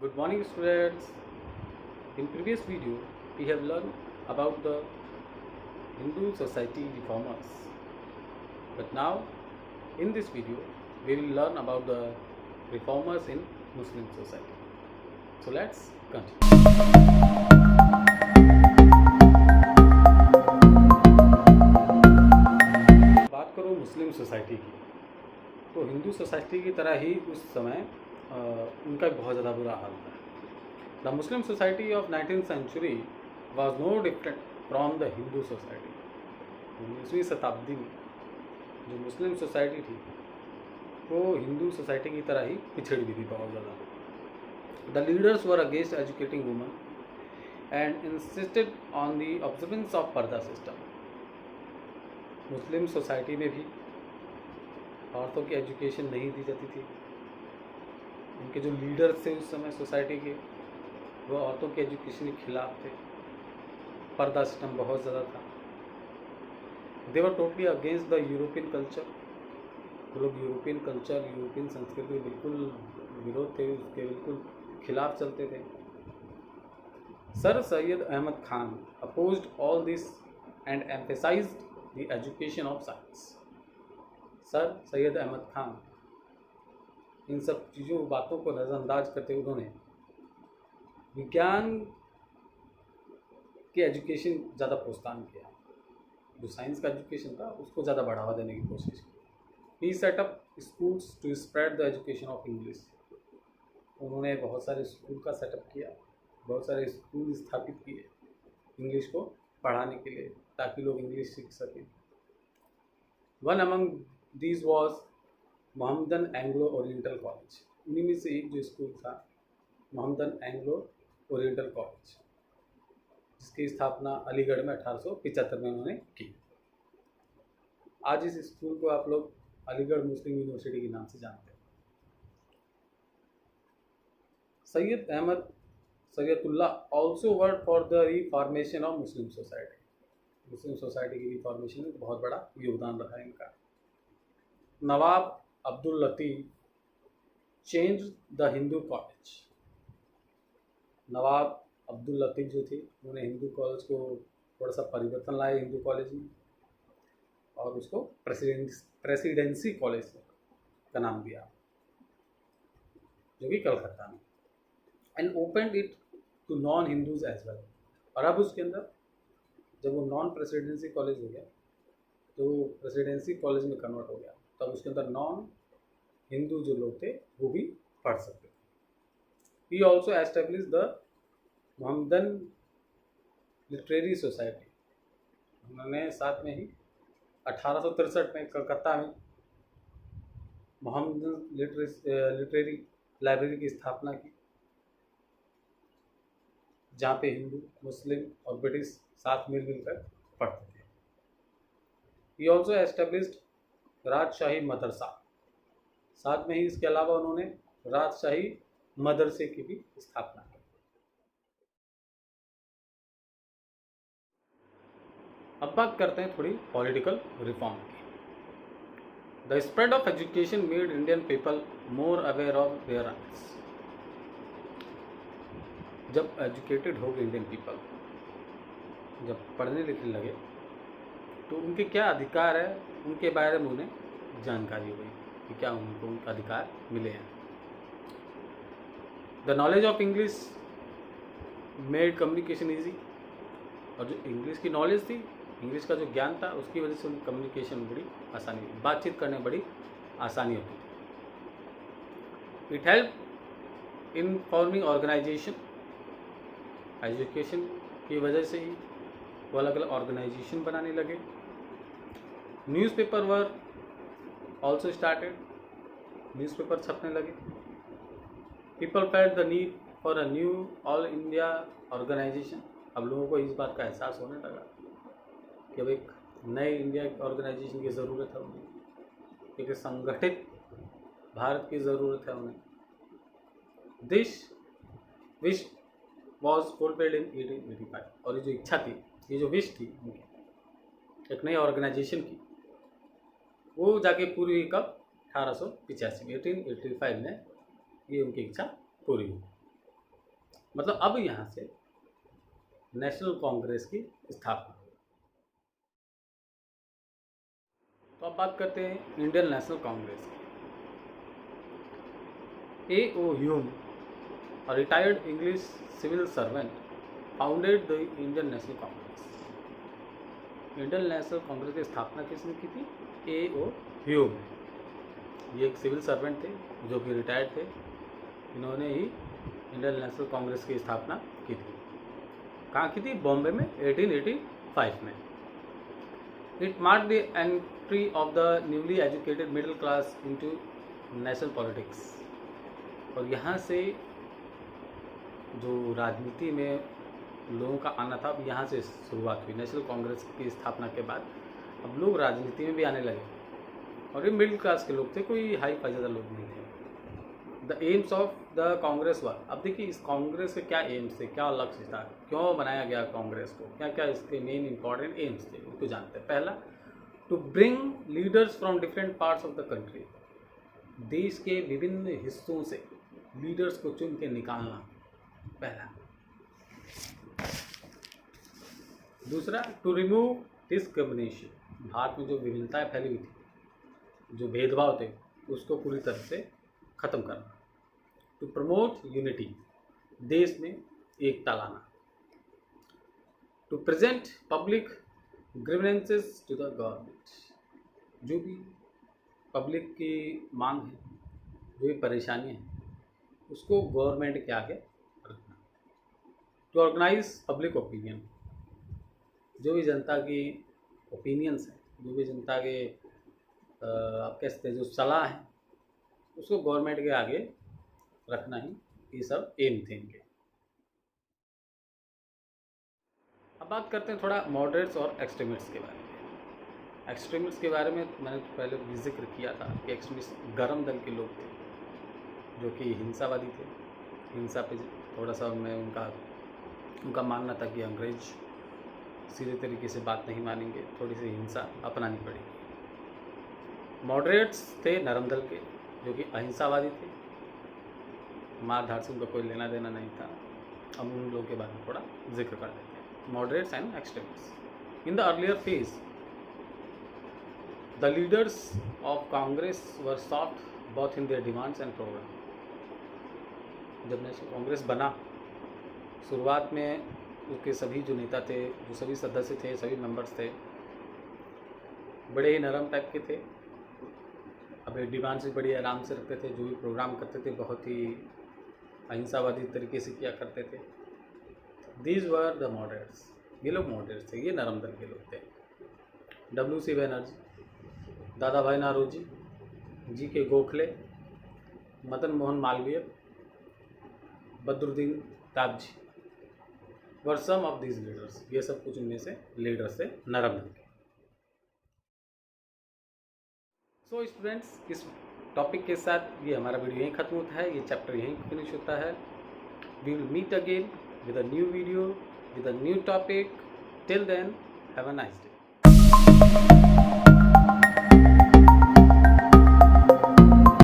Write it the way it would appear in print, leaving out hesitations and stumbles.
Good morning students. In previous video we have learned about the Hindu society reformers. But now in this video we will learn about the reformers in Muslim society. So let's continue. बात करो मुस्लिम society की, तो Hindu society की तरह ही उस समय उनका बहुत ज़्यादा बुरा हाल था। The Muslim society of 19th century was no different from the Hindu society. 19वीं शताब्दी में जो मुस्लिम सोसाइटी थी वो हिंदू सोसाइटी की तरह ही पिछड़ी हुई थी बहुत ज़्यादा। The leaders were against educating woman and insisted on the observance of पर्दा सिस्टम। मुस्लिम सोसाइटी में भी औरतों की एजुकेशन नहीं दी जाती थी। उनके जो लीडर्स थे उस समय सोसाइटी के, वो औरतों की एजुकेशन के खिलाफ थे। पर्दा सिस्टम बहुत ज़्यादा था। They were totally against the European culture. वो लोग यूरोपियन कल्चर, यूरोपियन संस्कृति के बिल्कुल विरोध थे, उसके बिल्कुल खिलाफ चलते थे। Sir Syed Ahmad Khan opposed all this and emphasised the education of science. Sir Syed Ahmad Khan इन सब चीज़ों बातों को नज़रअंदाज करते हुए उन्होंने विज्ञान के एजुकेशन ज़्यादा प्रोत्साहन किया। जो साइंस का एजुकेशन था उसको ज़्यादा बढ़ावा देने की कोशिश की। He set up schools to spread the education of English. उन्होंने बहुत सारे स्कूल का सेटअप किया, बहुत सारे स्कूल स्थापित किए इंग्लिश को पढ़ाने के लिए, ताकि लोग इंग्लिश सीख सकें। One among these was Mohammedan Anglo oriental college. उन्हीं में से एक जो स्कूल था मोहम्मदन एंग्लो ओरिएंटल कॉलेज, जिसकी स्थापना अलीगढ़ में 1875 में उन्होंने की। आज इस स्कूल को आप लोग अलीगढ़ मुस्लिम यूनिवर्सिटी के नाम से जानते हैं। Syed Ahmad Syedullah also work for the reformation of Muslim society. Muslim society की रिफॉर्मेशन में बहुत बड़ा योगदान रहा है इनका। Nawab Abdul Latif change the Hindu college. Nawab Abdul Latif जो थे उन्होंने हिंदू कॉलेज को थोड़ा सा परिवर्तन लाए हिंदू कॉलेज में, और उसको प्रेसिडेंसी कॉलेज का नाम दिया, जो कि कलकत्ता में, and opened it to non Hindus as well. और अब उसके अंदर जब वो नॉन प्रेसिडेंसी कॉलेज हो गया, तो प्रेसिडेंसी कॉलेज में कन्वर्ट हो गया, तब उसके अंदर नॉन हिंदू जो लोग थे वो भी पढ़ सकते थे। He also establish the Mohammedan literary society. उन्होंने साथ में ही 1863 में कलकत्ता में मोहम्मदन लिटरेरी लाइब्रेरी की स्थापना की, जहाँ पे हिंदू, मुस्लिम और ब्रिटिश साथ मिलकर पढ़ते थे। ही ऑल्सो एस्टेब्लिश्ड राजशाही मदरसा। साथ में ही इसके अलावा उन्होंने राजशाही मदरसे की भी स्थापना की। अब बात करते हैं थोड़ी पॉलिटिकल रिफॉर्म की। The spread of education made Indian people more aware of their rights. जब एजुकेटेड हो गए इंडियन पीपल, जब पढ़ने लिखने लगे, तो उनके क्या अधिकार है उनके बारे में उन्हें जानकारी हो गई कि क्या उनको उनका अधिकार मिले हैं। The knowledge of English made communication easy. और जो इंग्लिश की नॉलेज थी, इंग्लिश का जो ज्ञान था, उसकी वजह से उनकी कम्युनिकेशन में बड़ी आसानी हुई, बातचीत करने में बड़ी आसानी होती थी। It help in forming organisation. Education की वजह से ही वो अलग अलग ऑर्गेनाइजेशन बनाने लगे। Newspaper were also started. Newspaper छपने लगे। People felt the need for a new all India organisation. अब लोगों को इस बात का एहसास होने लगा कि अब एक नए इंडिया ऑर्गेनाइजेशन की ज़रूरत है उन्हें, एक संगठित भारत की ज़रूरत है उन्हें। दिस विश वॉज फुलफिल्ड इन 1885। और ये जो इच्छा थी, ये जो विश थी उनकी एक नई ऑर्गेनाइजेशन की, वो जाके पूरी हुई कब? 1885 में, 1885 में ये उनकी इच्छा पूरी हुई। मतलब अब यहाँ से नेशनल कांग्रेस की स्थापना। तो अब बात करते हैं इंडियन नेशनल कांग्रेस की। A.O. Hume, a retired English civil servant, founded the Indian National Congress। Indian national Congress की स्थापना किसने की थी? A.O. ह्यूम। ये एक सिविल सर्वेंट थे जो कि रिटायर्ड थे। इन्होंने ही इंडियन नेशनल कांग्रेस की स्थापना की थी। कहाँ की थी? बॉम्बे में 1885 में। It marked the entry of the newly educated middle class into national politics. और यहाँ से जो राजनीति में लोगों का आना था, अब यहाँ से शुरुआत हुई। नेशनल कांग्रेस की स्थापना के बाद अब लोग राजनीति में भी आने लगे, और ये मिडिल क्लास के लोग थे, कोई हाई फाई ज़्यादा लोग नहीं थे। The aims of the Congress were, अब देखिए इस कांग्रेस के क्या एम्स थे, क्या लक्ष्य था, क्यों बनाया गया कांग्रेस को, क्या क्या इसके मेन इंपॉर्टेंट एम्स थे, उनको जानते हैं। पहला, to bring leaders from different parts of the country, देश के विभिन्न हिस्सों से लीडर्स को चुन के निकालना, पहला। दूसरा, टू रिमूव डिस्क्रिमिनेशन, भारत में जो विभिन्नताएं फैली हुई थी, जो भेदभाव थे, उसको पूरी तरह से ख़त्म करना। टू प्रमोट यूनिटी, देश में एकता लाना। To present public grievances to the government, जो भी पब्लिक की मांग है, जो भी परेशानियाँ हैं, उसको गवर्नमेंट के आगे रखना। टू ऑर्गेनाइज पब्लिक ओपिनियन, जो भी जनता की ओपिनियंस हैं, जो भी जनता के आप कह सकते हैं जो सलाह है, उसको गवर्नमेंट के आगे रखना ही, ये सब एम थे इनके। अब बात करते हैं थोड़ा मॉडरेट्स और एक्सट्रीमिस्ट्स के बारे में। एक्सट्रीमिस्ट्स के बारे में मैंने पहले भी जिक्र किया था कि एक्सट्रीमिस्ट गर्म दल के लोग थे, जो कि हिंसावादी थे। हिंसा पे थोड़ा सा उनमें उनका मानना था कि अंग्रेज सीधे तरीके से बात नहीं मानेंगे, थोड़ी सी हिंसा अपनानी पड़ेगी। मॉडरेट्स थे नरम दल के, जो कि अहिंसावादी थे, मार धाड़ से उनका कोई लेना देना नहीं था। अब उन लोगों के बारे में थोड़ा जिक्र कर देते हैं। Moderates and extremists. In the earlier phase the leaders of Congress were soft both in their demands and programme. जब नेशनल कांग्रेस बना, शुरुआत में उसके सभी जो नेता थे, जो सभी सदस्य थे, सभी मेंबर्स थे, बड़े ही नरम टाइप के थे। अब डिमांड्स भी बड़ी आराम से रखते थे, जो भी प्रोग्राम करते थे बहुत ही अहिंसावादी तरीके से किया करते थे। दीज वर द मॉडरेट्स, ये लोग मॉडरेट्स थे, ये नरम दल के लोग थे। W.C. Banerjee, Dadabhai Naoroji, G.K. Gokhale, Madan Mohan Malaviya, Badruddin Tyabji were some of these leaders. ये सब कुछ उनमें से लीडर्स थे नरम दल के। सो स्टूडेंट्स, इस टॉपिक के साथ ये हमारा वीडियो यहीं ख़त्म होता है, ये चैप्टर यहीं फिनिश होता है। We will meet again with a new video, with a new topic. Till then, have a nice day.